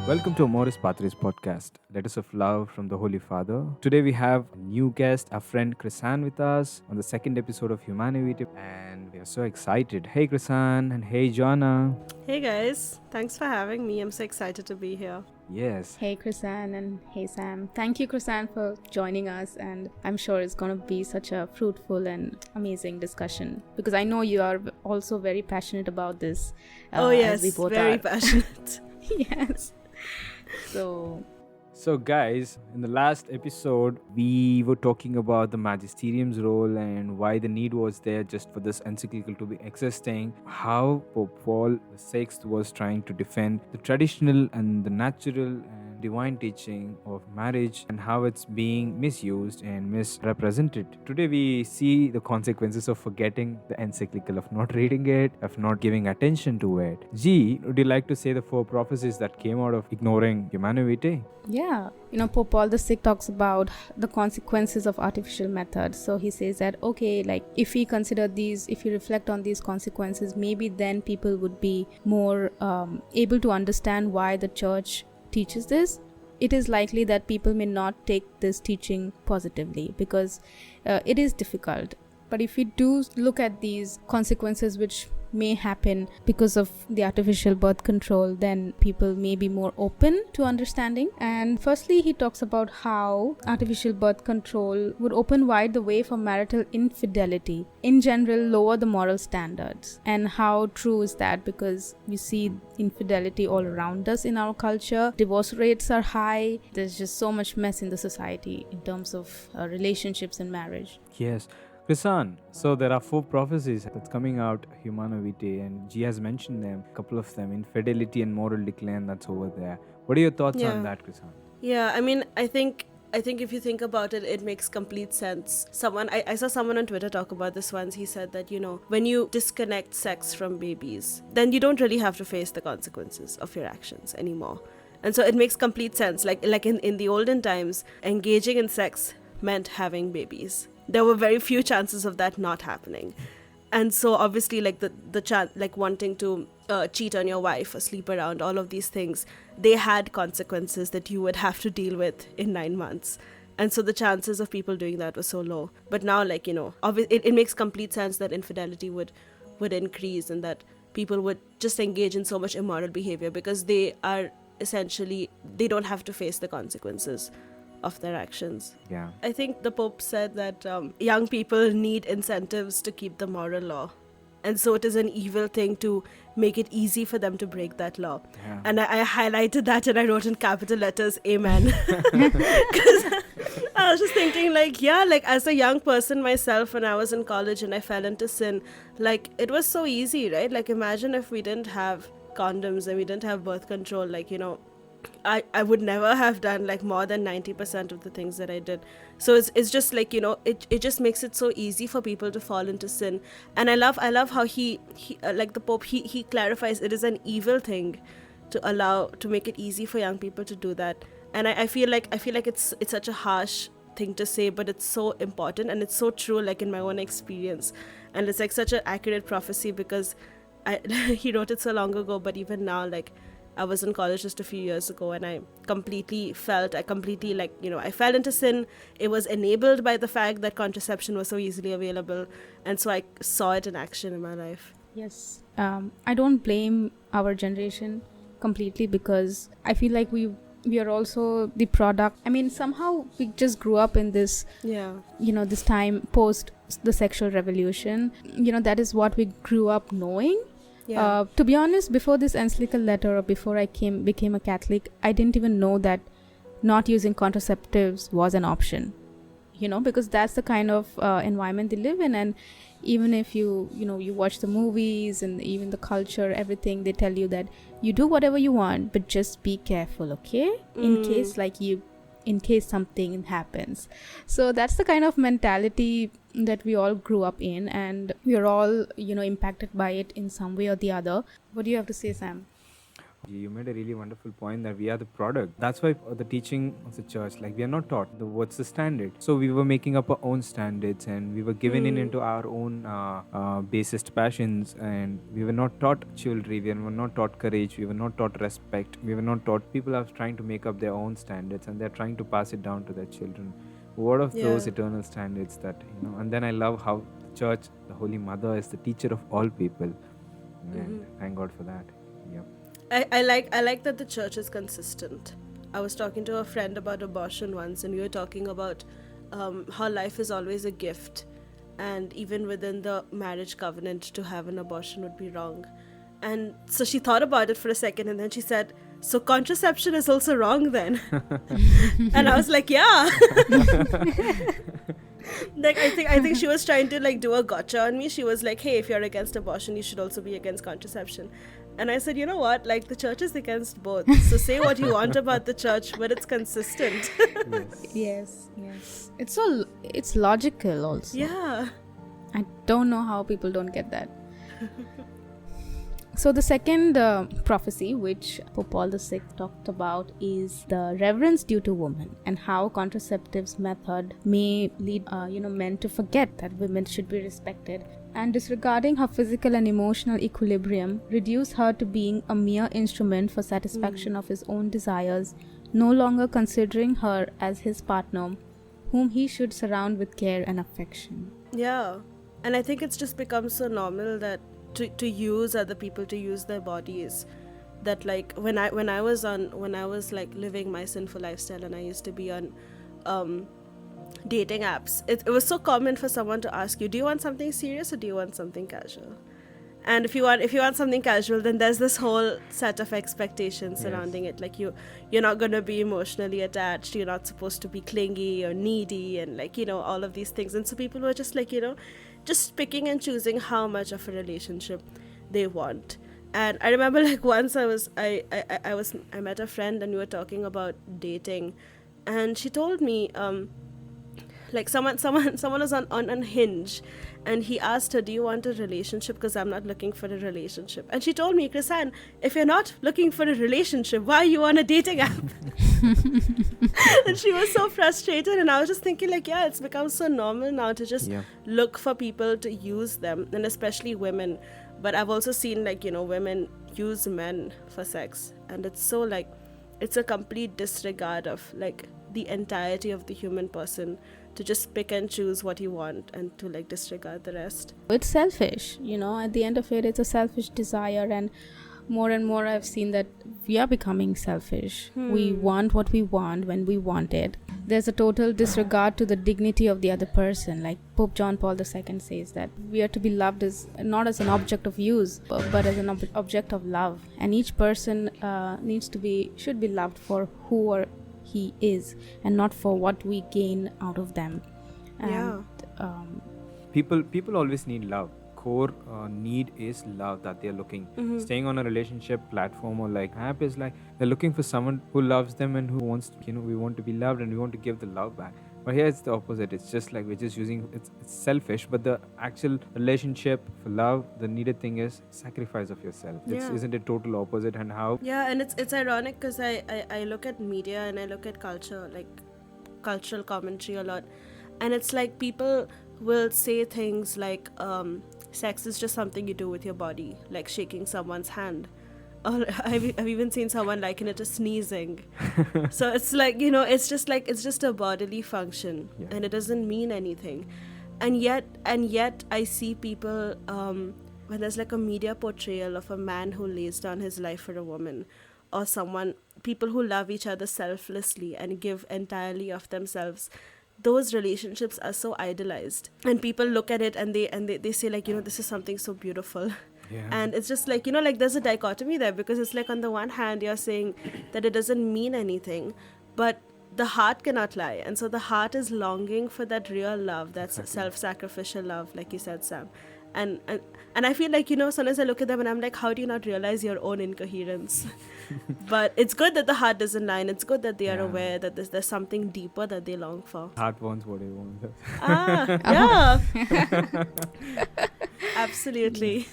Welcome to Amoris Patris podcast, Letters of Love from the Holy Father. Today we have a new guest, our friend Krysanne with us on the second episode of Humanae Vitae, and we are so excited. Hey Krysanne and hey Joanna. Hey guys, thanks for having me. I'm so excited to be here. Yes. Hey Krysanne and hey Sam. Thank you Krysanne for joining us, and I'm sure it's going to be such a fruitful and amazing discussion because I know you are also very passionate about this. Oh yes, as we both very are. passionate. Yes. So guys, in the last episode, we were talking about the magisterium's role and why the need was there just for this encyclical to be existing, how Pope Paul VI was trying to defend the traditional and the natural and divine teaching of marriage and how it's being misused and misrepresented. Today we see the consequences of forgetting the encyclical, of not reading it, of not giving attention to it. G, would you like to say the four prophecies that came out of ignoring Humanae Vitae? Yeah, Pope Paul VI talks about the consequences of artificial methods. So he says that, okay, like if we consider these, if we reflect on these consequences, maybe then people would be more able to understand why the church teaches this. It is likely that people may not take this teaching positively because it is difficult. But if we do look at these consequences which may happen because of the artificial birth control, then people may be more open to understanding. And firstly, he talks about how artificial birth control would open wide the way for marital infidelity, in general lower the moral standards. And how true is that? Because we see infidelity all around us in our culture. Divorce rates are high. There's just so much mess in the society in terms of relationships and marriage. Yes. Krysanne, so there are four prophecies that's coming out Humanae Vitae, and G has mentioned them, a couple of them, infidelity and moral decline that's over there. What are your thoughts on that, Krysanne? Yeah, I mean, I think if you think about it, it makes complete sense. I saw someone on Twitter talk about this once. He said that, when you disconnect sex from babies, then you don't really have to face the consequences of your actions anymore. And so it makes complete sense. Like in the olden times, engaging in sex meant having babies. There were very few chances of that not happening. And so obviously like the chance, like wanting to cheat on your wife or sleep around, all of these things, they had consequences that you would have to deal with in 9 months. And so the chances of people doing that were so low. But now, like, it makes complete sense that infidelity would increase and that people would just engage in so much immoral behavior because they are essentially, they don't have to face the consequences of their actions. Yeah. I think the Pope said that young people need incentives to keep the moral law. And so it is an evil thing to make it easy for them to break that law. Yeah. And I highlighted that and I wrote in capital letters, Amen. Because I was just thinking like as a young person myself, when I was in college and I fell into sin, like it was so easy, right? Like imagine if we didn't have condoms and we didn't have birth control, like, I would never have done like more than 90% of the things that I did. So it's just like, it just makes it so easy for people to fall into sin. And I love how he like the Pope, he clarifies it is an evil thing to make it easy for young people to do that. And I feel like it's such a harsh thing to say, but it's so important and it's so true, like in my own experience. And it's like such an accurate prophecy because he wrote it so long ago, but even now, like, I was in college just a few years ago and I fell into sin. It was enabled by the fact that contraception was so easily available. And so I saw it in action in my life. Yes. I don't blame our generation completely because I feel like we are also the product. I mean, somehow we just grew up in this, this time post the sexual revolution. That is what we grew up knowing. Yeah. To be honest, before this encyclical letter or before I became a Catholic, I didn't even know that not using contraceptives was an option, because that's the kind of environment they live in. And even if you watch the movies and even the culture, everything, they tell you that you do whatever you want, but just be careful, okay? In case something happens. So that's the kind of mentality that we all grew up in, and we are all impacted by it in some way or the other. What do you have to say, Sam? You made a really wonderful point that we are the product. That's why the teaching of the church, like we are not taught what's the standard. So we were making up our own standards, and we were given in into our own basest passions, and we were not taught chivalry, we were not taught courage, we were not taught respect, we were not taught. People are trying to make up their own standards, and they're trying to pass it down to their children. What of those eternal standards that, and then I love how the church, the Holy Mother, is the teacher of all people. And thank God for that. Yeah. I like that the church is consistent. I was talking to a friend about abortion once, and we were talking about how life is always a gift, and even within the marriage covenant, to have an abortion would be wrong. And so she thought about it for a second, and then she said, so contraception is also wrong then? And I was like, yeah. Like I think she was trying to like do a gotcha on me. She was like, hey, if you're against abortion, you should also be against contraception. And I said, you know what, like the church is against both, so say what you want about the church, but it's consistent. Yes. It's logical also. Yeah. I don't know how people don't get that. So the second prophecy which Pope Paul VI talked about is the reverence due to women, and how contraceptives method may lead men to forget that women should be respected, and disregarding her physical and emotional equilibrium, reduce her to being a mere instrument for satisfaction of his own desires, no longer considering her as his partner, whom he should surround with care and affection. Yeah. And I think it's just become so normal that to use other people, to use their bodies, that like when I was like living my sinful lifestyle, and I used to be on dating apps, it was so common for someone to ask you, do you want something serious or do you want something casual? And if you want something casual, then there's this whole set of expectations surrounding it. Like you're not going to be emotionally attached, you're not supposed to be clingy or needy, and like all of these things. And so people were just like just picking and choosing how much of a relationship they want. And I remember like once I met a friend, and we were talking about dating, and she told me like someone was on Hinge, and he asked her, do you want a relationship, because I'm not looking for a relationship. And she told me, Krysanne, if you're not looking for a relationship, why are you on a dating app? And she was so frustrated, and I was just thinking like, yeah, it's become so normal now to just look for people to use them, and especially women. But I've also seen like women use men for sex, and it's so like it's a complete disregard of like the entirety of the human person, to just pick and choose what you want and to like disregard the rest. It's selfish, at the end of it, it's a selfish desire, and more I've seen that we are becoming selfish. We want what we want when we want it. There's a total disregard to the dignity of the other person. Like Pope John Paul II says that we are to be loved as not as an object of use, but as an object of love, and each person should be loved for who or he is, and not for what we gain out of them. And people always need love. Core need is love that they're looking. Staying on a relationship platform or like app is like they're looking for someone who loves them and who wants we want to be loved, and we want to give the love back. But here it's the opposite. It's just like we're just using it's selfish, but the actual relationship for love, the needed thing is sacrifice of yourself. Isn't it total opposite? And how and it's ironic, because I look at media and I look at culture, like cultural commentary a lot, and it's like people will say things like sex is just something you do with your body, like shaking someone's hand. Or I've even seen someone liken it to sneezing. So it's like it's just a bodily function, and it doesn't mean anything. And yet I see people when there's like a media portrayal of a man who lays down his life for a woman, or people who love each other selflessly and give entirely of themselves. Those relationships are so idolized, and people look at it and they say like this is something so beautiful. And it's just like like there's a dichotomy there, because it's like on the one hand you're saying that it doesn't mean anything, but the heart cannot lie, and so the heart is longing for that real love, that's self-sacrificial love, like you said, Sam. And I feel like sometimes I look at them and I'm like, how do you not realize your own incoherence? But it's good that the heart doesn't lie, and it's good that they are aware that there's something deeper that they long for. Heart wants what it wants. Yeah. Absolutely.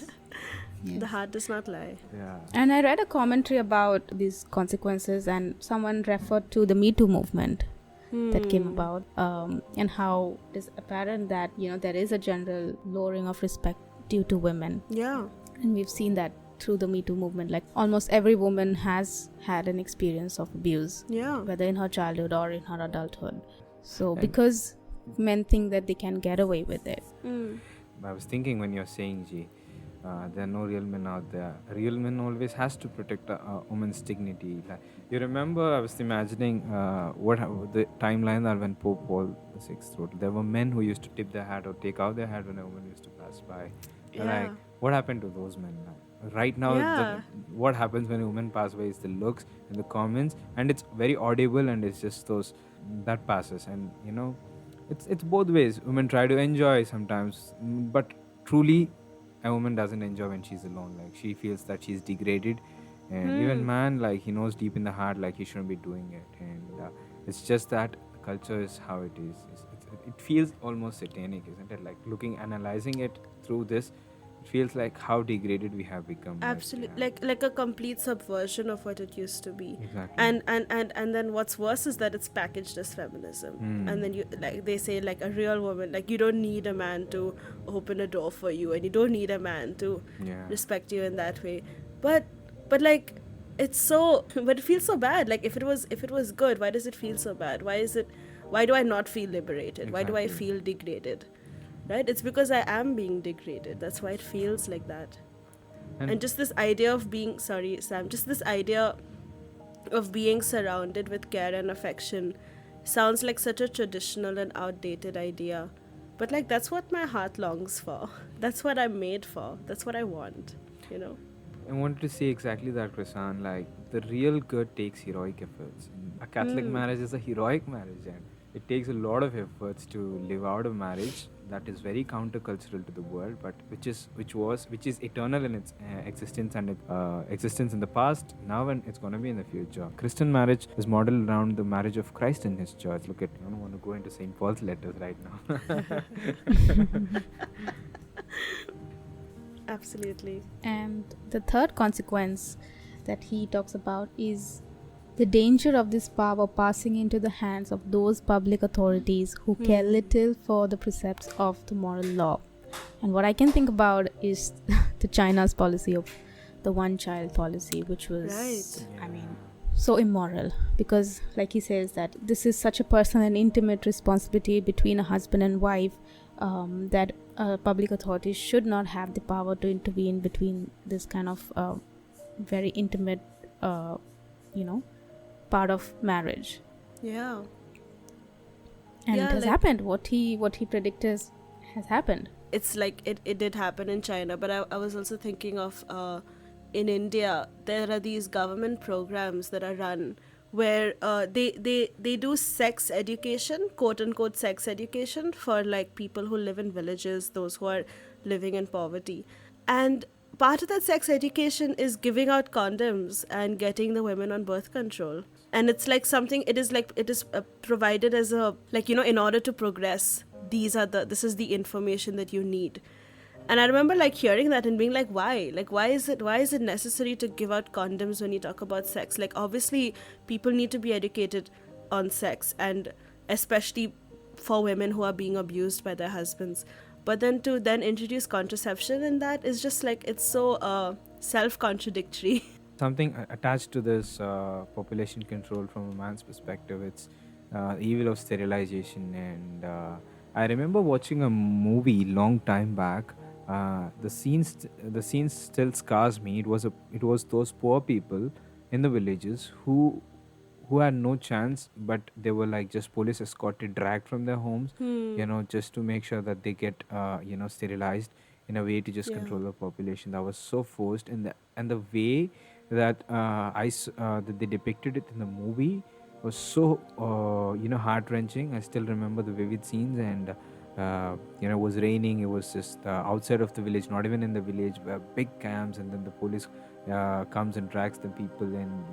The heart does not lie. Yeah. And I read a commentary about these consequences, and someone referred to the Me Too movement that came about, and how it is apparent that there is a general lowering of respect due to women. Yeah. And we've seen that through the Me Too movement. Like almost every woman has had an experience of abuse, Yeah. whether in her childhood or in her adulthood. So because men think that they can get away with it. I was thinking when you're saying, G, there are no real men out there. A real man always has to protect a woman's dignity. Like, you remember, I was imagining the timeline that when Pope Paul VI wrote, there were men who used to tip their hat or take out their hat when a woman used to pass by. Yeah. Like, what happened to those men now? Right now, Yeah. what happens when a woman passes by is the looks and the comments, and it's very audible, and it's just those that passes. And it's both ways. Women try to enjoy sometimes, but truly a woman doesn't enjoy when she's alone. Like, she feels that she's degraded, and even man, like, he knows deep in the heart like he shouldn't be doing it. And it's just that the culture is how it is. It feels almost satanic, isn't it? Like, analyzing it through this, it feels like how degraded we have become. Absolutely. Like a complete subversion of what it used to be. Exactly. And then what's worse is that it's packaged as feminism. And then they say, like, a real woman, like, you don't need a man to open a door for you, and you don't need a man to respect you in that way. But like, it's so, but it feels so bad. Like, if it was good, why does it feel so bad? Why do I not feel liberated? Why do I Exactly. feel degraded? Right? It's because I am being degraded. That's why it feels like that. And just this idea of being, sorry, Sam, just this idea of being surrounded with care and affection sounds like such a traditional and outdated idea. But, like, that's what my heart longs for. That's what I'm made for. That's what I want, I wanted to say exactly that, Krysanne. Like, the real good takes heroic efforts. A Catholic marriage is a heroic marriage, and it takes a lot of efforts to live out a marriage that is very countercultural to the world, but which is eternal in its existence and existence in the past, now, and it's going to be in the future. Christian marriage is modeled around the marriage of Christ in His church. Look at, I don't want to go into Saint Paul's letters right now. Absolutely. And the third consequence that he talks about is the danger of this power passing into the hands of those public authorities who care little for the precepts of the moral law. And what I can think about is the China's policy of the one-child policy, which was, Right. I mean, so immoral, because, like he says, that this is such a personal and intimate responsibility between a husband and wife, that public authorities should not have the power to intervene between this kind of very intimate, part of marriage. Yeah. And Yeah, it has like- happened. What he predicted has happened. It's like it did happen in China, but I was also thinking of in India, there are these government programs that are run where they do sex education, quote unquote sex education, for, like, people who live in villages, those who are living in poverty. And part of that sex education is giving out condoms and getting the women on birth control. And it's like something, it is provided as a, like, in order to progress, this is the information that you need. And I remember, like, hearing that and being like, why? Like, why is it necessary to give out condoms when you talk about sex? Like, obviously, people need to be educated on sex, and especially for women who are being abused by their husbands. But then to introduce contraception in that is just like, it's so self-contradictory. Something attached to this population control from a man's perspective, it's evil of sterilization. And I remember watching a movie long time back. The scenes still scars me. It was those poor people in the villages who had no chance, but they were, like, just police escorted, dragged from their homes, just to make sure that they get sterilized in a way to just control the population. That was so forced, and the way that that they depicted it in the movie was so heart-wrenching. I still remember the vivid scenes. And it was raining. It was just outside of the village, not even in the village, where big camps, and then the police comes and drags the people, and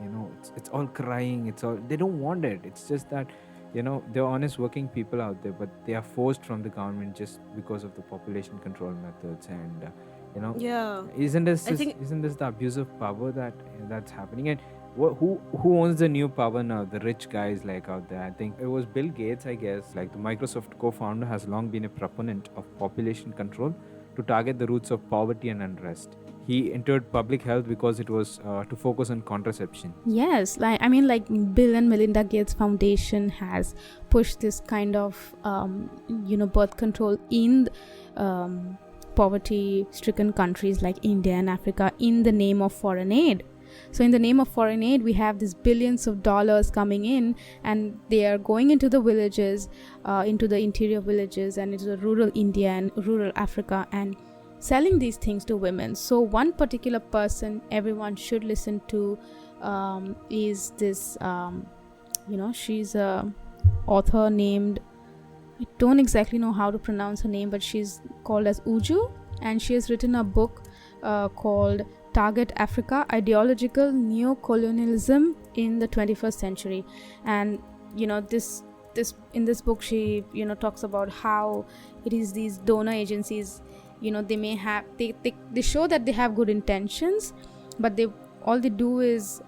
it's all crying. It's all, they don't want it. It's just that they're honest working people out there, but they are forced from the government just because of the population control methods. And You know, Yeah. I think isn't this the abuse of power that's happening? And who owns the new power now? The rich guys like out there. I think it was Bill Gates, I guess. Like the Microsoft co-founder has long been a proponent of population control to target the roots of poverty and unrest. He entered public health because it was to focus on contraception. Yes, like I mean, like Bill and Melinda Gates Foundation has pushed this kind of birth control in poverty-stricken countries like India and Africa in the name of foreign aid. So in the name of foreign aid, we have these billions of dollars coming in, and they are going into the villages, into the interior villages and into the rural India and rural Africa, and selling these things to women. So one particular person everyone should listen to is this she's a author named, I don't exactly know how to pronounce her name, but she's called as Uju, and she has written a book called Target Africa: Ideological Neocolonialism in the 21st Century. And this in this book she talks about how it is these donor agencies, they may have they show that they have good intentions, but all they do is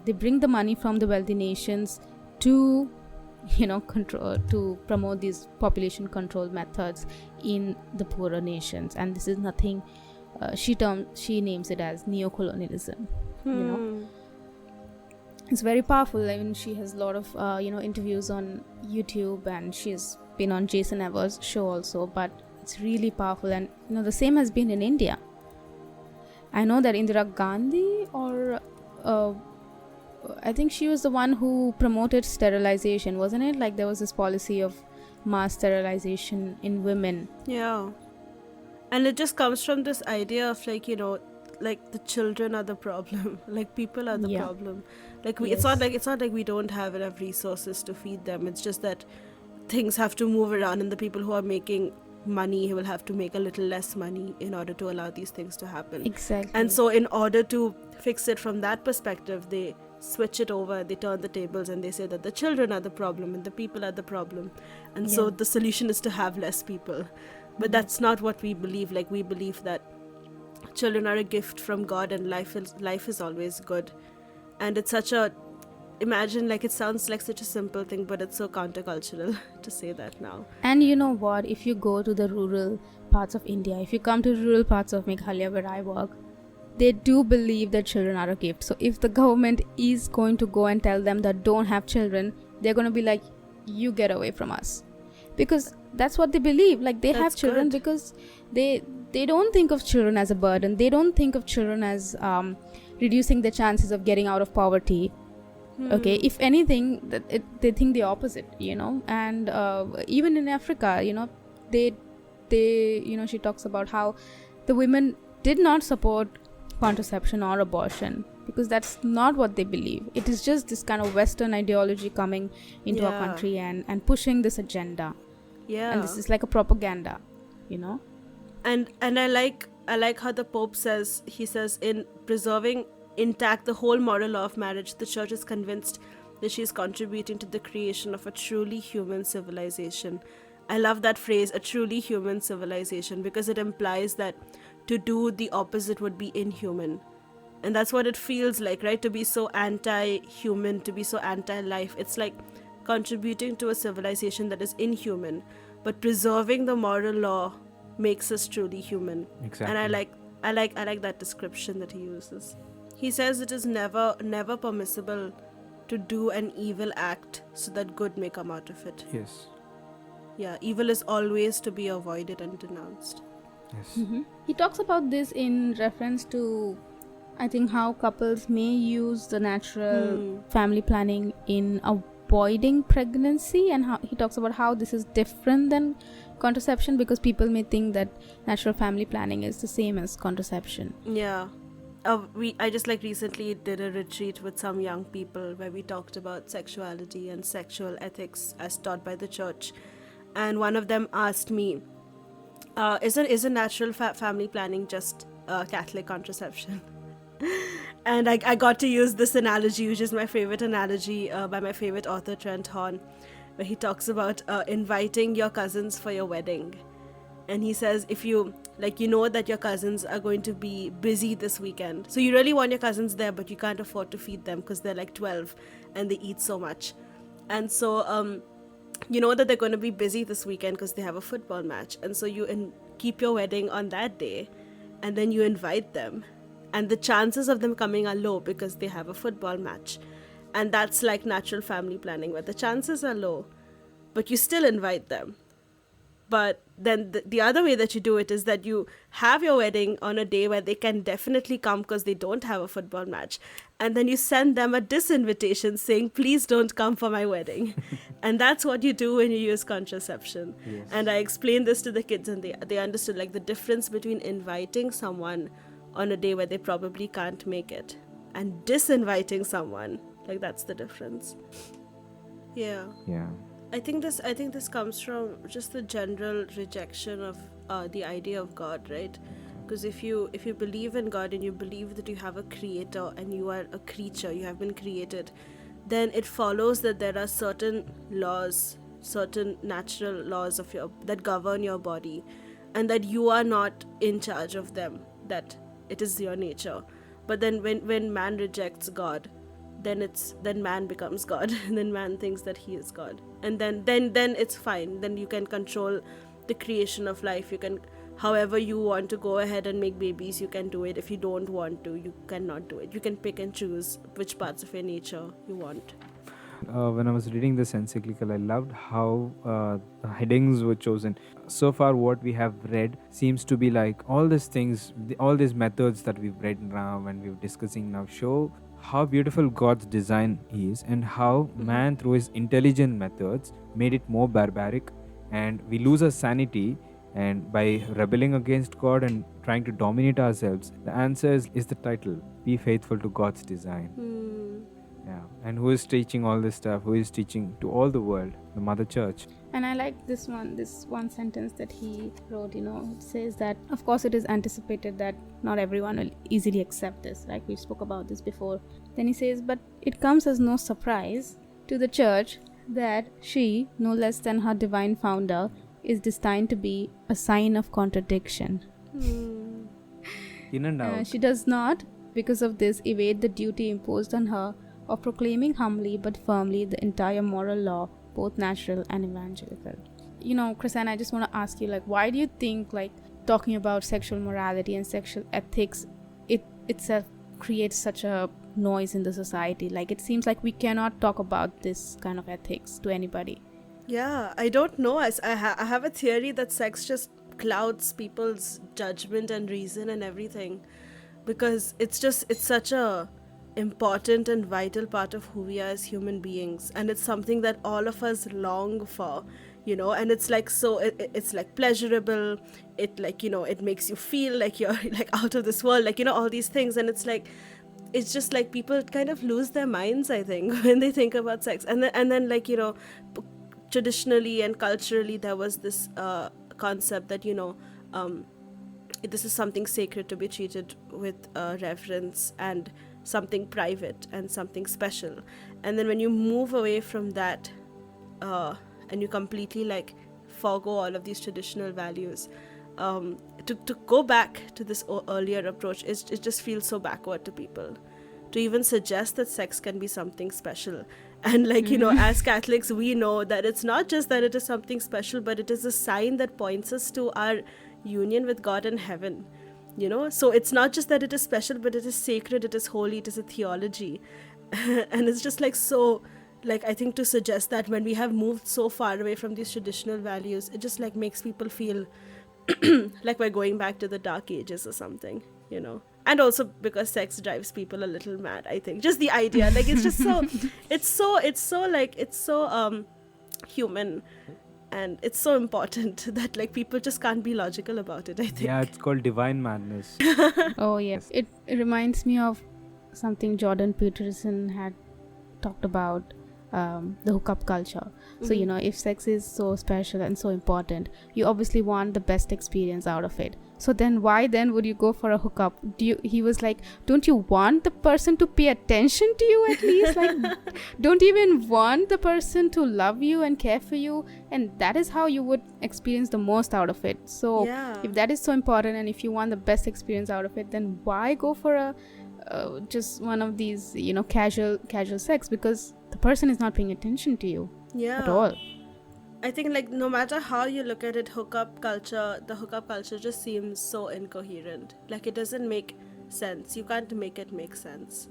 they bring the money from the wealthy nations to control, to promote these population control methods in the poorer nations. And this is nothing, she names it as neocolonialism. It's very powerful. I mean, she has a lot of interviews on YouTube, and she's been on Jason Evers' show also, but it's really powerful. And the same has been in India. I know that Indira Gandhi, or I think she was the one who promoted sterilization, wasn't it? Like there was this policy of mass sterilization in women. Yeah. And it just comes from this idea of like the children are the problem. Like people are the problem. Like it's not like we don't have enough resources to feed them. It's just that things have to move around, and the people who are making money will have to make a little less money in order to allow these things to happen. Exactly. And so in order to fix it from that perspective, they switch it over, they turn the tables, and they say that the children are the problem and the people are the problem. And so the solution is to have less people. But that's not what we believe. Like we believe that children are a gift from God, and life is always good. And it's such a, imagine, like it sounds like such a simple thing, but it's so countercultural to say that now. And you know what, if you go to the rural parts of India, if you come to rural parts of Meghalaya where I work, they do believe that children are a gift. So if the government is going to go and tell them that don't have children, they're going to be like, you get away from us, because that's what they believe. Like they have children because they don't think of children as a burden. They don't think of children as reducing the chances of getting out of poverty. Okay, if anything, they think the opposite, and even in Africa, they she talks about how the women did not support contraception or abortion because that's not what they believe. It is just this kind of Western ideology coming into our country and pushing this agenda. Yeah, and this is like a propaganda, And I like how the Pope says, he says, in preserving intact the whole moral law of marriage, the Church is convinced that she is contributing to the creation of a truly human civilization. I love that phrase, a truly human civilization, because it implies that to do the opposite would be inhuman. And that's what it feels like, right? To be so anti-human, to be so anti-life. It's like contributing to a civilization that is inhuman, but preserving the moral law makes us truly human. Exactly. And I like that description that he uses. He says it is never permissible to do an evil act so that good may come out of it. Yes. Yeah, evil is always to be avoided and denounced. Yes. Mm-hmm. He talks about this in reference to, I think, how couples may use the natural family planning in avoiding pregnancy, and how he talks about how this is different than contraception, because people may think that natural family planning is the same as contraception. Yeah. I just recently did a retreat with some young people where we talked about sexuality and sexual ethics as taught by the church, and one of them asked me, "Isn't natural family planning just Catholic contraception?" And I got to use this analogy, which is my favorite analogy by my favorite author Trent Horn, where he talks about inviting your cousins for your wedding. And he says, if you like, you know that your cousins are going to be busy this weekend, so you really want your cousins there, but you can't afford to feed them because they're like 12 and they eat so much. And so you know that they're going to be busy this weekend because they have a football match, and so you keep your wedding on that day, and then you invite them, and the chances of them coming are low because they have a football match. And that's like natural family planning, where the chances are low, but you still invite them. But then the other way that you do it is that you have your wedding on a day where they can definitely come because they don't have a football match. And then you send them a disinvitation saying, please don't come for my wedding. And that's what you do when you use contraception. Yes. And I explained this to the kids, and they understood like the difference between inviting someone on a day where they probably can't make it and disinviting someone. Like, that's the difference. Yeah. I think this comes from just the general rejection of the idea of God, right? Because if you believe in God and you believe that you have a creator and you are a creature, you have been created, then it follows that there are certain laws, certain natural laws that govern your body, and that you are not in charge of them, that it is your nature. But then when man rejects God, then man becomes God, and then man thinks that he is God, and then it's fine. Then you can control the creation of life. You can, however you want to go ahead and make babies, you can do it. If you don't want to, you cannot do it. You can pick and choose which parts of your nature you want. When I was reading this encyclical, I loved how the headings were chosen. So far, what we have read seems to be like all these things, all these methods that we've read now and we're discussing now show how beautiful God's design is, and how man, through his intelligent methods, made it more barbaric, and we lose our sanity, and by rebelling against God and trying to dominate ourselves. The answer is the title, Be Faithful to God's Design. Yeah. And who is teaching all this stuff? Who is teaching to all the world? The Mother Church. And I like this one sentence that he wrote, it says that, of course, it is anticipated that not everyone will easily accept this. Like we spoke about this before. Then he says, but it comes as no surprise to the church that she, no less than her divine founder, is destined to be a sign of contradiction. In and out. She does not, because of this, evade the duty imposed on her of proclaiming humbly but firmly the entire moral law, both natural and evangelical. Krysanne, I just want to ask you, why do you think, talking about sexual morality and sexual ethics, it itself creates such a noise in the society? It seems like we cannot talk about this kind of ethics to anybody. Yeah, I don't know. I have a theory that sex just clouds people's judgment and reason and everything, because it's such a important and vital part of who we are as human beings, and it's something that all of us long for, and it's it's pleasurable. It makes you feel like you're out of this world, all these things, and it's just people kind of lose their minds, I think, when they think about sex. And then traditionally and culturally there was this concept that this is something sacred to be treated with reverence, and something private and something special. And then when you move away from that and you completely forgo all of these traditional values, to go back to this earlier approach, it just feels so backward to people to even suggest that sex can be something special. And as Catholics, we know that it's not just that it is something special, but it is a sign that points us to our union with God in heaven. So it's not just that it is special, but it is sacred, it is holy, it is a theology. And it's just so, I think to suggest that when we have moved so far away from these traditional values, it just makes people feel like we're going back to the dark ages or something, And also because sex drives people a little mad, I think. Just the idea, it's just so, it's so human. And it's so important that people just can't be logical about it, I think. Yeah, it's called divine madness. Oh yes, it reminds me of something Jordan Peterson had talked about the hookup culture. So if sex is so special and so important, you obviously want the best experience out of it. So then why then would you go for a hookup? He was like, don't you want the person to pay attention to you at least? Like, don't you even want the person to love you and care for you? And that is how you would experience the most out of it. So if that is so important, and if you want the best experience out of it, then why go for a just one of these casual sex, because the person is not paying attention to you at all. I think, like, no matter how you look at it, the hookup culture just seems so incoherent. Like, it doesn't make sense. You can't make it make sense.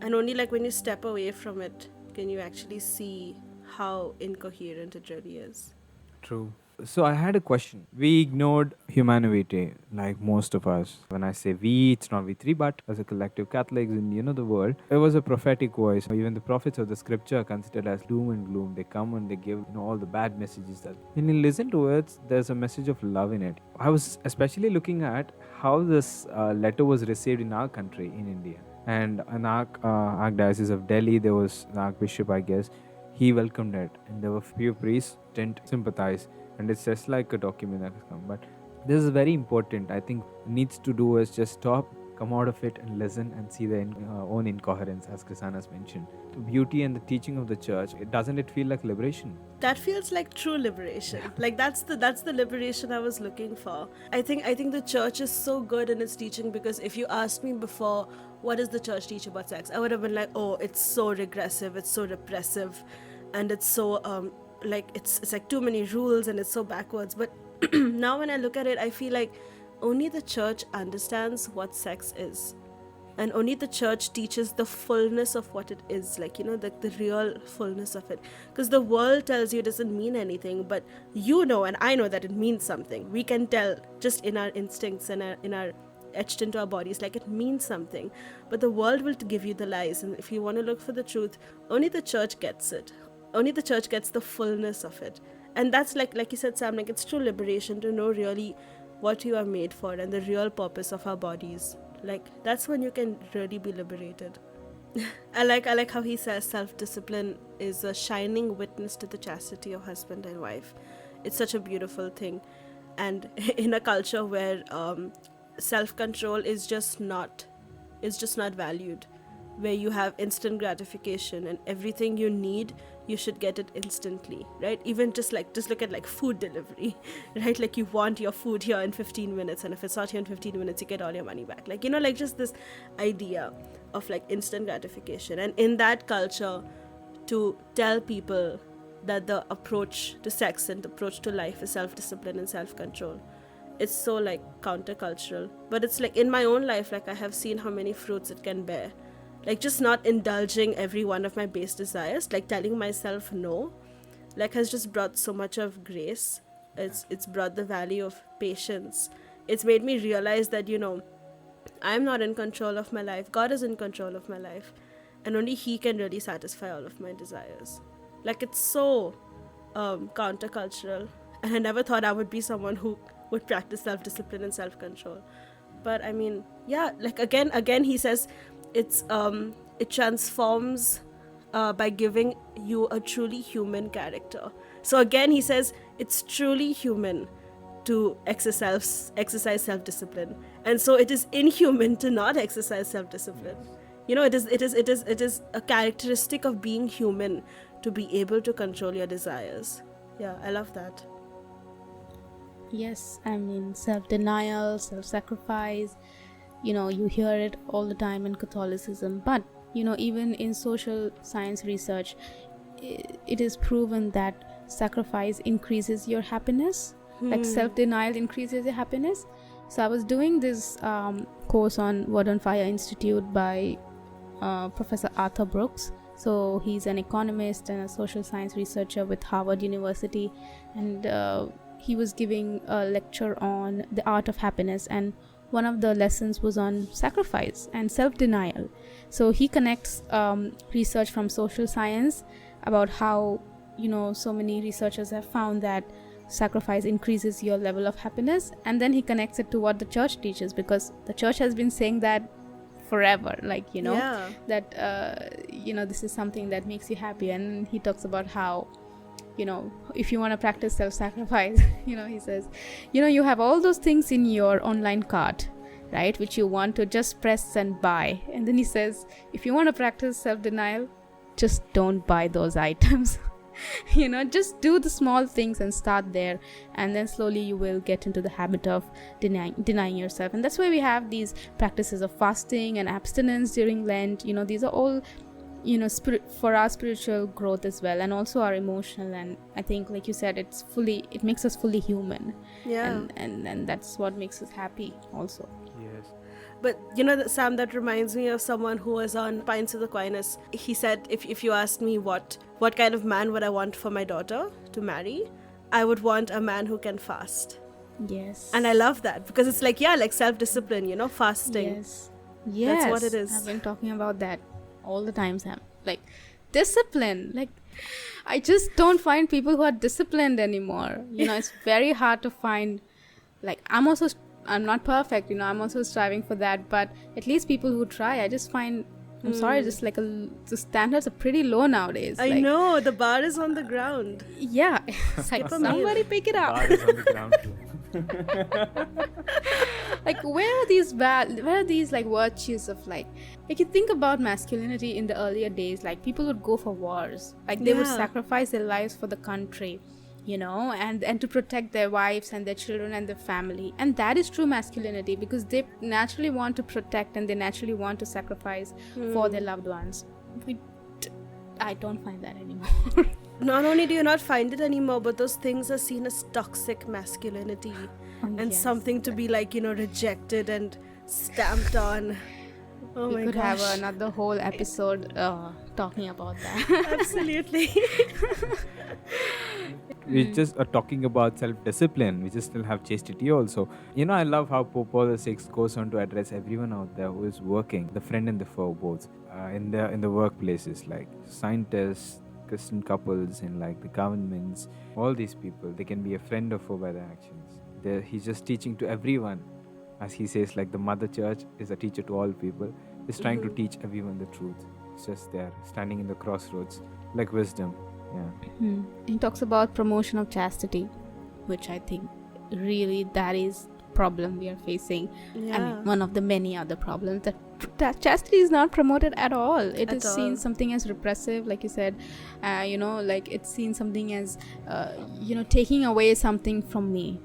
And only like when you step away from it can you actually see how incoherent it really is. True. So I had a question. We ignored Humanae Vitae, like most of us. When I say we, it's not we three, but as a collective Catholics in the world, it was a prophetic voice. Even the prophets of the scripture are considered as doom and gloom. They come and they give all the bad messages. That when you listen to it, there's a message of love in it. I was especially looking at how this letter was received in our country, in India. And an Archdiocese of Delhi, there was an Archbishop, I guess. He welcomed it, and there were few priests didn't sympathize. And it's just like a document that has come. But this is very important. I think needs to do is just stop, come out of it and listen and see their own incoherence, as Krysanne has mentioned. The beauty and the teaching of the church, doesn't it feel like liberation? That feels like true liberation. Like that's the liberation I was looking for. I think the church is so good in its teaching, because if you asked me before, what does the church teach about sex, I would have been like, oh, it's so regressive, it's so repressive, and it's so like it's like too many rules and it's so backwards. But now when I look at it, I feel like only the church understands what sex is, and only the church teaches the fullness of what it is, like the real fullness of it. Because the world tells you it doesn't mean anything, but and I know that it means something. We can tell just in our instincts and in our etched into our bodies, like it means something. But the world will give you the lies, and if you want to look for the truth, only the church gets it. Only the church gets the fullness of it. And that's like you said, Sam, like it's true liberation to know really what you are made for and the real purpose of our bodies. Like that's when you can really be liberated. I like how he says self-discipline is a shining witness to the chastity of husband and wife. It's such a beautiful thing. And in a culture where self-control is just not valued, where you have instant gratification and everything you need, you should get it instantly, right? Even just look at like food delivery, right? Like you want your food here in 15 minutes, and if it's not here in 15 minutes, you get all your money back. Like, like just this idea of like instant gratification. And in that culture, to tell people that the approach to sex and the approach to life is self-discipline and self-control, it's so like countercultural. But it's like in my own life, like I have seen how many fruits it can bear. Like just not indulging every one of my base desires, like telling myself no, like has just brought so much of grace. It's brought the value of patience. It's made me realize that I'm not in control of my life. God is in control of my life, and only He can really satisfy all of my desires. Like it's so countercultural, and I never thought I would be someone who would practice self-discipline and self-control. But I mean, yeah, like again he says it transforms by giving you a truly human character. So again he says it's truly human to exercise self-discipline, and so it is inhuman to not exercise self-discipline. It is a characteristic of being human to be able to control your desires. Yeah, I love that. Yes, I mean, self-denial, self-sacrifice, you hear it all the time in Catholicism. But, even in social science research, it is proven that sacrifice increases your happiness. Like self-denial increases your happiness. So I was doing this course on Word on Fire Institute by Professor Arthur Brooks. So he's an economist and a social science researcher with Harvard University. And he was giving a lecture on the art of happiness, and one of the lessons was on sacrifice and self-denial. So he connects research from social science about how so many researchers have found that sacrifice increases your level of happiness, and then he connects it to what the church teaches, because the church has been saying that forever, like, you know, Yeah. that you know, this is something that makes you happy. And he talks about how, you know, if you want to practice self-sacrifice, you know, he says, you know, you have all those things in your online cart, right, which you want to just press and buy. And then he says, if you want to practice self-denial, just don't buy those items. You know, just do the small things and start there, and then slowly you will get into the habit of denying yourself. And that's why we have these practices of fasting and abstinence during Lent. You know, these are all, you know, for our spiritual growth as well, and also our emotional. And I think, like you said, it makes us fully human. Yeah. And that's what makes us happy also. Yes. But you know, Sam, that reminds me of someone who was on Pints of Aquinas. He said, if you asked me what kind of man would I want for my daughter to marry, I would want a man who can fast. Yes. And I love that, because it's like, yeah, like self-discipline, you know, fasting. Yes. That's what it is. I've been talking about that all the time, Sam. Like, discipline. Like, I just don't find people who are disciplined anymore. You know, it's very hard to find. Like, I'm not perfect, you know, I'm also striving for that, but at least people who try, I just find, I'm sorry, just like the standards are pretty low nowadays. I like, know, the bar is on the ground. Yeah. It's like, somebody pick it up. Bar is on the ground too. Like, where are these like virtues of like you think about masculinity in the earlier days, like people would go for wars, like they would Yeah. sacrifice their lives for the country, you know, and to protect their wives and their children and their family. And that is true masculinity, because they naturally want to protect and they naturally want to sacrifice for their loved ones. I don't find that anymore. Not only do you not find it anymore, but those things are seen as toxic masculinity and Yes. something to be like, you know, rejected and stamped on. Oh We my could gosh. have another whole episode talking about that. Absolutely. We just are talking about self-discipline. We just still have chastity also. You know, I love how Pope Paul VI goes on to address everyone out there who is working, the friend and the foe both, in the workplaces, like scientists, Christian couples, and like the governments. All these people, they can be a friend or foe by their actions. He's just teaching to everyone. As he says, like the mother church is a teacher to all people. He's trying to teach everyone the truth. It's just there, standing in the crossroads, like wisdom. Yeah. He talks about promotion of chastity, which I think really that is problem we are facing. Yeah. I mean, one of the many other problems that chastity is not promoted at all. It is seen something as repressive, like you said, you know, like it's seen something as you know, taking away something from me,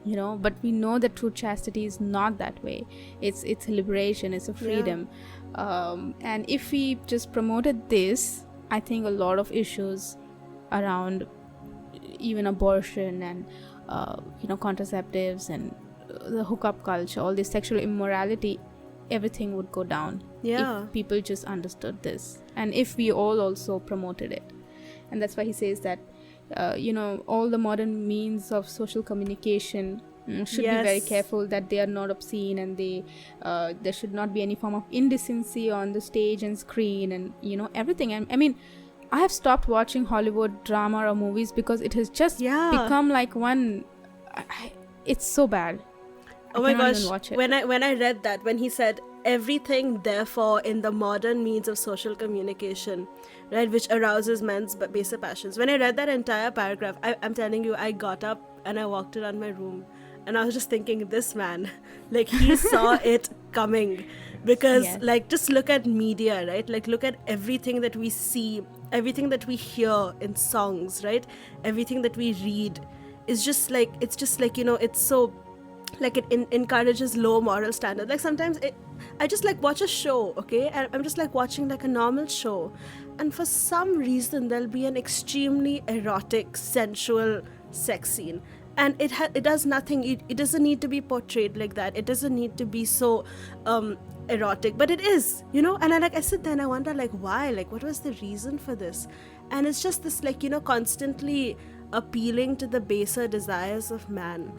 you know. But we know that true chastity is not that way. It's a liberation, it's a freedom. And if we just promoted this, I think a lot of issues around even abortion and you know, contraceptives and the hookup culture, all this sexual immorality, everything would go down. Yeah. If people just understood this, and if we all also promoted it. And that's why he says that you know, all the modern means of social communication should be very Yes. careful that they are not obscene, and there should not be any form of indecency on the stage and screen, and you know, everything. I mean, I have stopped watching Hollywood drama or movies because it has just become like one. It's so bad. Oh I my cannot gosh, even watch it. when I read that, when he said everything therefore in the modern means of social communication, right, which arouses men's baser passions, when I read that entire paragraph, I'm telling you, I got up and I walked around my room and I was just thinking, this man, like, he saw it coming. Because Yes. like, just look at media, right? Like, look at everything that we see, everything that we hear in songs, right? Everything that we read is just like, it's just like, you know, it's so like it encourages low moral standards. Like, sometimes I just like watch a show, okay, and I'm just like watching like a normal show, and for some reason there'll be an extremely erotic, sensual sex scene, and it does nothing. It doesn't need to be portrayed like that. It doesn't need to be so erotic, but it is, you know. And I sit there and I wonder, like, why, like, what was the reason for this? And it's just this, like, you know, constantly appealing to the baser desires of man.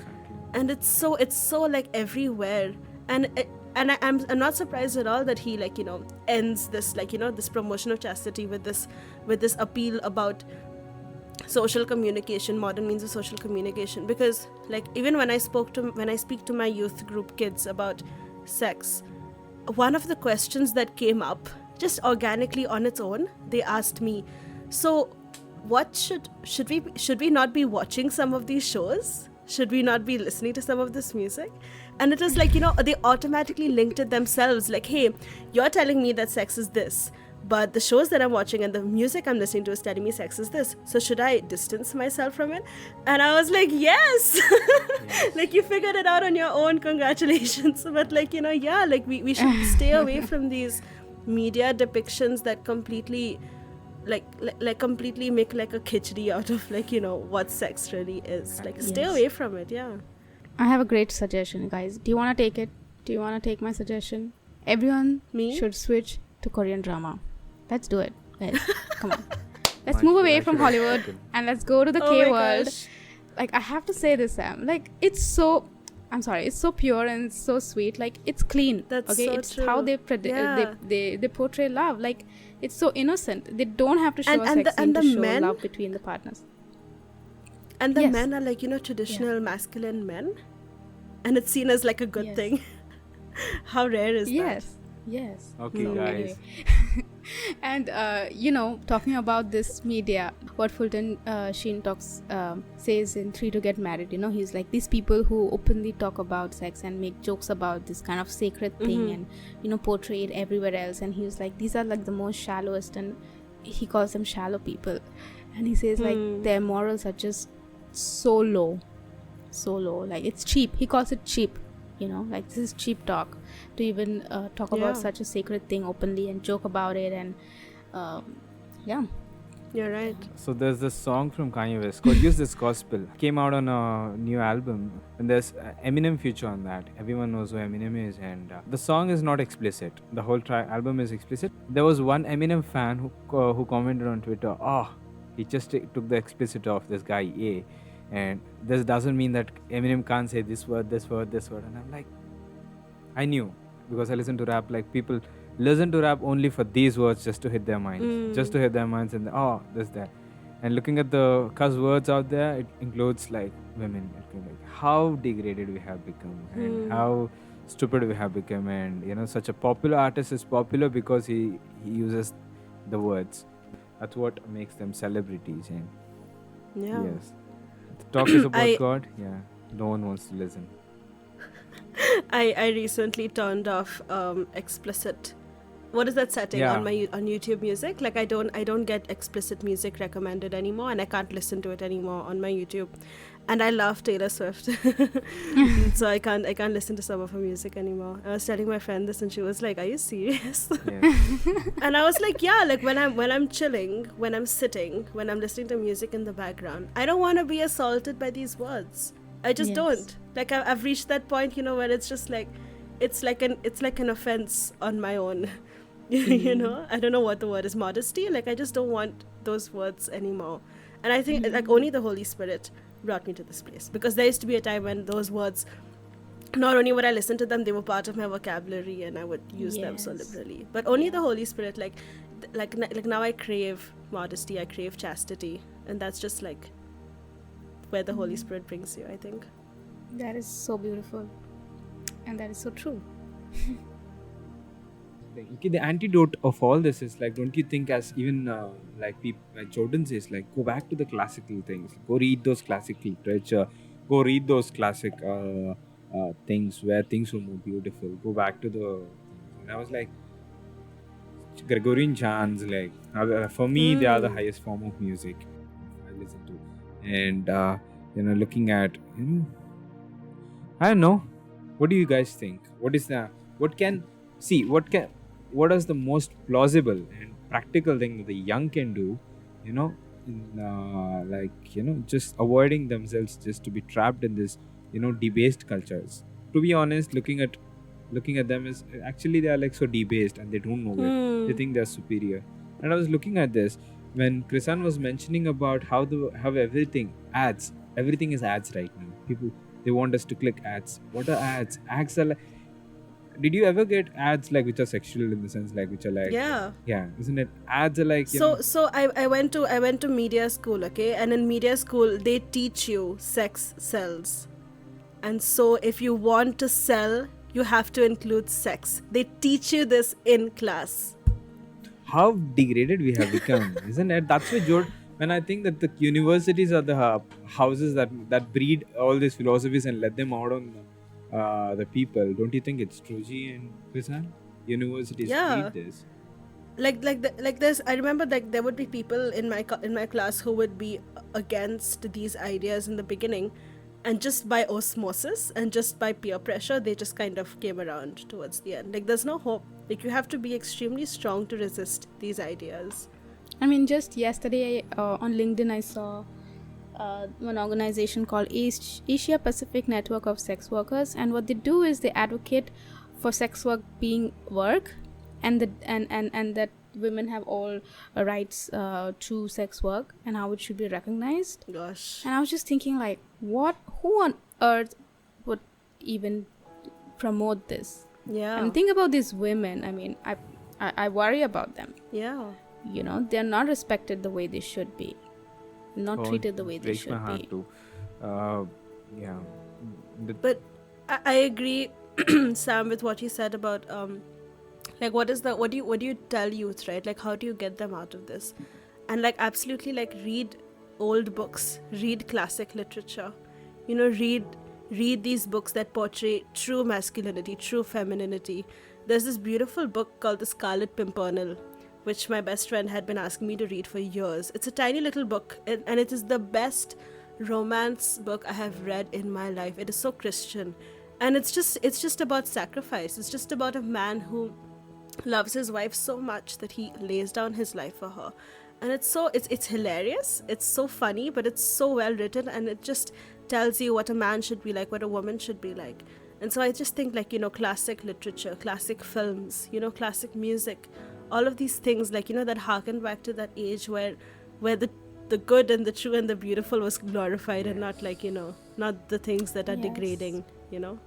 And it's so like everywhere, and I'm not surprised at all that he, like, you know, ends this, like, you know, this promotion of chastity with this appeal about social communication, modern means of social communication. Because, like, even when I speak to my youth group kids about sex, one of the questions that came up just organically on its own, they asked me, so what should we not be watching some of these shows? Should we not be listening to some of this music? And it was like, they automatically linked it themselves, like, hey, you're telling me that sex is this, but the shows that I'm watching and the music I'm listening to is telling me sex is this, so should I distance myself from it? And I was like, yes. Like, you figured it out on your own, congratulations. But like, yeah, like we should stay away from these media depictions that completely like completely make like a khichdi out of like, what sex really is. Like, stay away from it. Yeah, I have a great suggestion, guys. Do you want to take it? Do you want to take my suggestion? Everyone should switch to Korean drama. Let's do it, guys. Come on. Let's move away from Hollywood and let's go to the K world. Gosh. Like, I have to say this, Sam. Like, it's so pure and it's so sweet. Like, it's clean. That's okay, so it's true. how they they portray love. Like, it's so innocent. They don't have to show sex scene to show love between the partners. And the men are like, traditional masculine men, and it's seen as like a good thing. How rare is that? Yes. Okay, guys. Anyway. And talking about this media, what Fulton Sheen says in 3 to Get Married, he's like, these people who openly talk about sex and make jokes about this kind of sacred thing and portray it everywhere else, and he's like, these are like the most shallowest, and he calls them shallow people, and he says like their morals are just so low, like it's cheap. He calls it cheap. Like, this is cheap talk to even talk about such a sacred thing openly and joke about it. And You're right. So there's this song from Kanye West called Use This Gospel. Came out on a new album, and there's Eminem feature on that. Everyone knows who Eminem is, and the song is not explicit. The whole album is explicit. There was one Eminem fan who commented on Twitter, he just took the explicit off, this guy A. And this doesn't mean that Eminem can't say this word. And I'm like, I knew, because I listen to rap. Like, people listen to rap only for these words, just to hit their minds. Just to hit their minds and, this, that. And looking at the cuss words out there, it includes like women. Like, how degraded we have become and how stupid we have become. And, such a popular artist is popular because he uses the words. That's what makes them celebrities. And yes. The talk is about God. Yeah, no one wants to listen. I recently turned off explicit. What is that setting on YouTube Music? Like, I don't get explicit music recommended anymore, and I can't listen to it anymore on my YouTube. And I love Taylor Swift, so I can't listen to some of her music anymore. I was telling my friend this, and she was like, "Are you serious?" And I was like, "Yeah." Like, when I'm chilling, when I'm sitting, when I'm listening to music in the background, I don't want to be assaulted by these words. I just don't. Like, I've reached that point, where it's just like, it's like an offense on my own. I don't know what the word is, modesty. Like, I just don't want those words anymore. And I think like only the Holy Spirit brought me to this place, because there used to be a time when those words, not only would I listen to them, they were part of my vocabulary and I would use them so liberally. But only the Holy Spirit, like now I crave modesty, I crave chastity, and that's just like where the Holy Spirit brings you, I think. That is so beautiful, and that is so true. Okay, the antidote of all this is like, don't you think, as even like Jordan says, like, go back to the classical things, go read those classic literature, go read those classic things where things were more beautiful, go back to the. And I was like, Gregorian chants, like, for me they are the highest form of music I listen to. And looking at, I don't know, what do you guys think? What is what is the most plausible and practical thing that the young can do, just avoiding themselves just to be trapped in this, debased cultures. To be honest, looking at them is actually they are like so debased and they don't know it. They think they're superior. And I was looking at this when Krysanne was mentioning about how everything is ads right now. People, they want us to click ads. What are ads? Ads are like, did you ever get ads like which are sexual, in the sense like which are like isn't it? Ads are like so I went to media school, okay, and in media school they teach you sex sells, and so if you want to sell you have to include sex. They teach you this in class. How degraded we have become, isn't it? That's why, when I think that the universities are the houses that breed all these philosophies and let them out on the people. Don't you think it's true, Ji and Krysanne? Universities Yeah. breed this. Like there's, I remember like there would be people in my class who would be against these ideas in the beginning, and just by osmosis and just by peer pressure they just kind of came around towards the end. Like there's no hope. Like you have to be extremely strong to resist these ideas. I mean, just yesterday on LinkedIn, I saw one organization called Asia Pacific Network of Sex Workers, and what they do is they advocate for sex work being work, and that women have all rights to sex work and how it should be recognized. Gosh. And I was just thinking, like, who on earth would even promote this? Yeah. And think about these women. I mean, I worry about them. Yeah. You know, they're not respected the way they should be, not treated the way they breaks my should heart be. too. Yeah. But I agree, Sam, with what you said about like what do you tell youth, right? Like how do you get them out of this? And like absolutely, like read old books, read classic literature, you know, read these books that portray true masculinity, true femininity. There's this beautiful book called The Scarlet Pimpernel, which my best friend had been asking me to read for years. It's a tiny little book, and it is the best romance book I have read in my life. It is so Christian, and it's just about sacrifice. It's just about a man who loves his wife so much that he lays down his life for her. And it's hilarious, it's so funny, but it's so well written, and it just tells you what a man should be like, what a woman should be like. And so I just think, like, you know, classic literature, classic films, you know, classic music, all of these things, like, you know, that harken back to that age where the good and the true and the beautiful was glorified, and not, like, you know, not the things that are degrading, you know.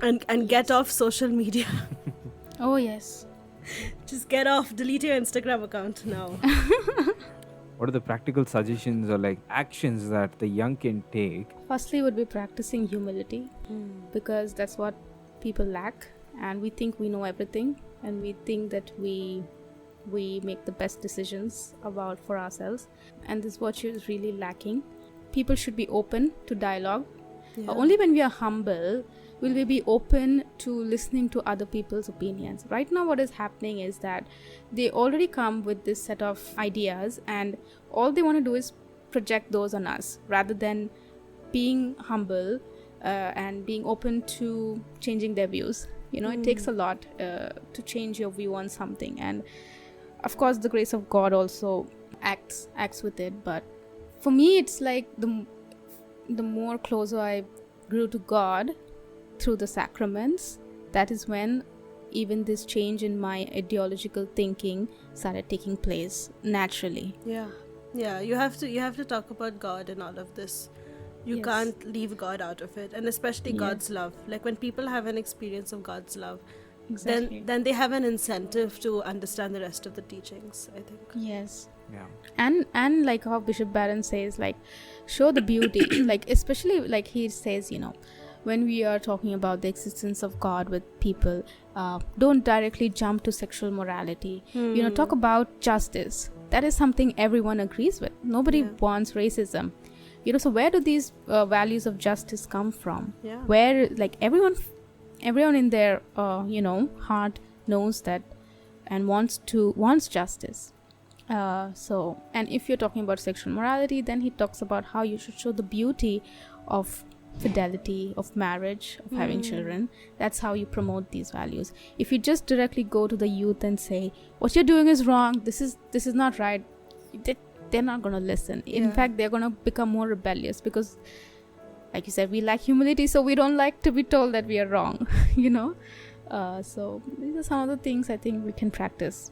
And get off social media. Oh yes. Just get off, delete your Instagram account now. What are the practical suggestions or like actions that the young can take? Firstly would be practicing humility, because that's what people lack, and we think we know everything, and we think that we make the best decisions for ourselves, and this virtue is really lacking. People should be open to dialogue. Only when we are humble will we be open to listening to other people's opinions. Right now what is happening is that they already come with this set of ideas, and all they want to do is project those on us, rather than being humble and being open to changing their views. You know, it takes a lot to change your view on something, and of course the grace of God also acts with it. But for me, it's like the more closer I grew to God through the sacraments, that is when even this change in my ideological thinking started taking place naturally. Yeah, you have to talk about God in all of this. You can't leave God out of it, and especially God's love. Like when people have an experience of God's love, Exactly. then they have an incentive to understand the rest of the teachings, I think. Yes. Yeah. And like how Bishop Barron says, like, show the beauty. Like, especially like he says, you know, when we are talking about the existence of God with people, don't directly jump to sexual morality. You know, talk about justice. That is something everyone agrees with. Nobody wants racism. You know, so where do these values of justice come from? Where, like, everyone in their you know, heart knows that and wants justice. So, and if you're talking about sexual morality, then he talks about how you should show the beauty of fidelity, of marriage, of having children. That's how you promote these values. If you just directly go to the youth and say what you're doing is wrong, this is not right, they're not going to listen. In fact, they're going to become more rebellious, because like you said, we lack humility, so we don't like to be told that we are wrong. You know, so these are some of the things I think we can practice.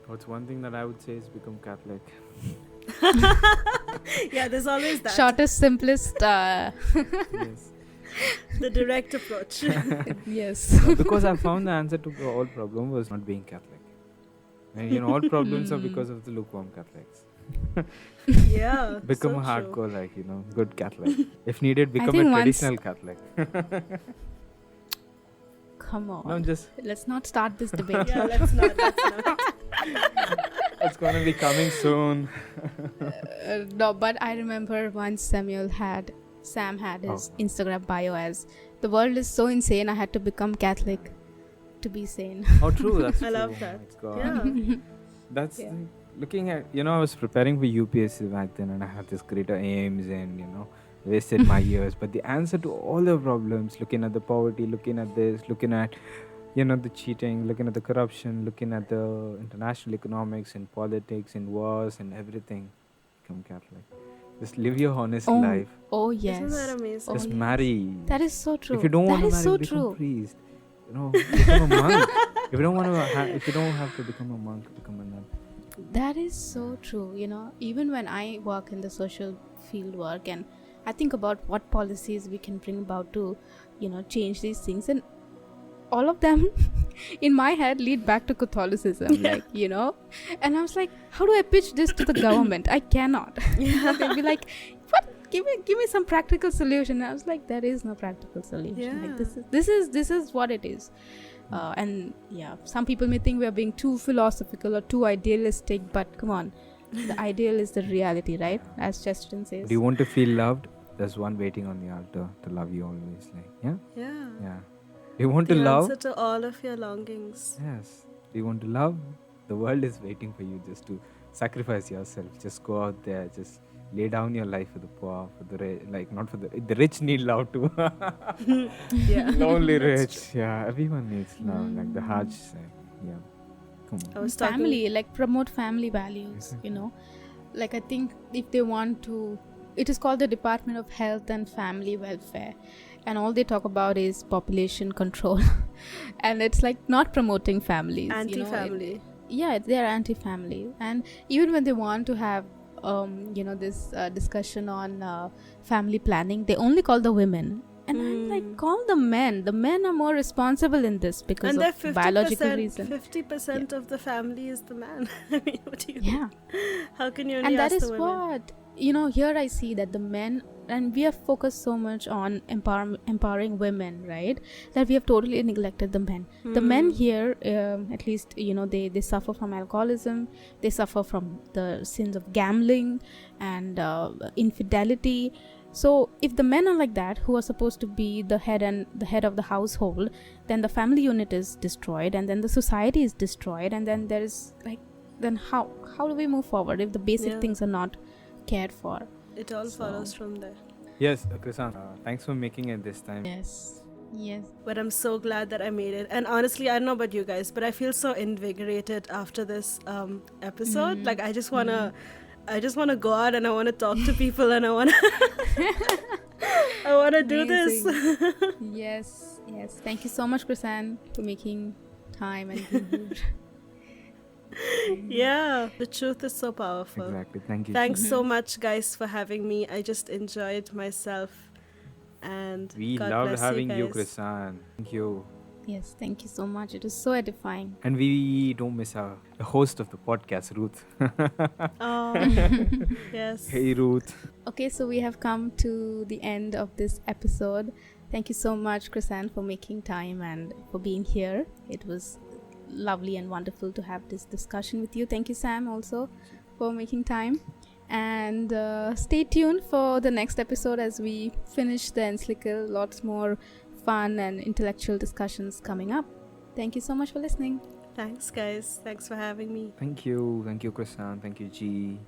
What's one thing that I would say is become Catholic. Yeah, there's always that. Shortest, simplest. Yes. The direct approach. Yes. Because I found the answer to all problem was not being Catholic. And you know, all problems are because of the lukewarm Catholics. Yeah. Become so a true. hardcore, like, good Catholic. If needed, become a think once- traditional Catholic. Come on. No, just Let's not start this debate. Yeah, let's not. Let's not. it's gonna be coming soon. No, but I remember once Sam had his Instagram bio as "The world is so insane. I had to become Catholic to be sane." Oh, true. That's I true. love Oh that. my God. Yeah. That's Yeah. looking at, I was preparing for UPSC back then, and I had this greater aims, and wasted my years. But the answer to all the problems, looking at the poverty, looking at this, looking at the cheating, looking at the corruption, looking at the international economics and politics and wars and everything, become Catholic. Just live your honest life. Oh yes. Isn't that amazing? Just yes. marry. That is so true. If you don't want That to is marry, so become true. a priest. Become a monk. If you don't want to, if you don't have to become a monk, become a nun. That is so true. Even when I work in the social field work and I think about what policies we can bring about to, change these things, and all of them in my head lead back to Catholicism, and I was like, how do I pitch this to the government? I cannot. They'll be like, what? Give me some practical solution. And I was like, there is no practical solution. Yeah. Like this is what it is. And yeah, some people may think we are being too philosophical or too idealistic, but come on, the ideal is the reality, right? As Chesterton says. Do you want to feel loved? There's one waiting on the altar to love you always. Like, yeah? Yeah. Yeah. Do you want The to love? answer to all of your longings. Yes. Do you want to love? The world is waiting for you just to sacrifice yourself. Just go out there. Just lay down your life for the poor, for the rich. Like, not for the rich need love too. Yeah. Lonely That's rich. Yeah. Everyone needs love. Like the Hajj said. Yeah. Come I on. was talking. Family, like promote family values, Exactly. Like I think if they want to, it is called the Department of Health and Family Welfare, and all they talk about is population control. And it's like not promoting families, Anti-family. Yeah, they're anti-family. And even when they want to have this discussion on family planning, they only call the women. And I'm like, call the men. The men are more responsible in this because And of they're 50%, biological reason. 50% of the family is the man. I mean, what do you Yeah. How can you only And that ask is the women? what here I see that the men, and we have focused so much on empowering women, right, that we have totally neglected the men. The men here, at least they suffer from alcoholism, they suffer from the sins of gambling and infidelity. So if the men are like that, who are supposed to be the head of the household, then the family unit is destroyed, and then the society is destroyed, and then there is then how do we move forward if the basic things are not cared for? It all follows from there. Yes, Krysanne. Thanks for making it this time. Yes. But I'm so glad that I made it. And honestly, I don't know about you guys, but I feel so invigorated after this episode. Like I just wanna go out and I wanna talk to people and I wanna do this. Yes. Thank you so much, Krysanne, for making time and being here. Yeah, the truth is so powerful. Exactly. Thank you. Thanks so much, guys, for having me. I just enjoyed myself, and We God loved bless having you, guys. Krysanne. Thank you. Yes, thank you so much. It was so edifying. And we don't miss the host of the podcast, Ruth. Oh, yes. Hey, Ruth. Okay, so we have come to the end of this episode. Thank you so much, Krysanne, for making time and for being here. It was lovely and wonderful to have this discussion with you. Thank you, Sam, also for making time. And stay tuned for the next episode as we finish the Encyclical. Lots more fun and intellectual discussions coming up. Thank you so much for listening. Thanks, guys. Thanks for having me. Thank you. Thank you, Krysanne. Thank you, G.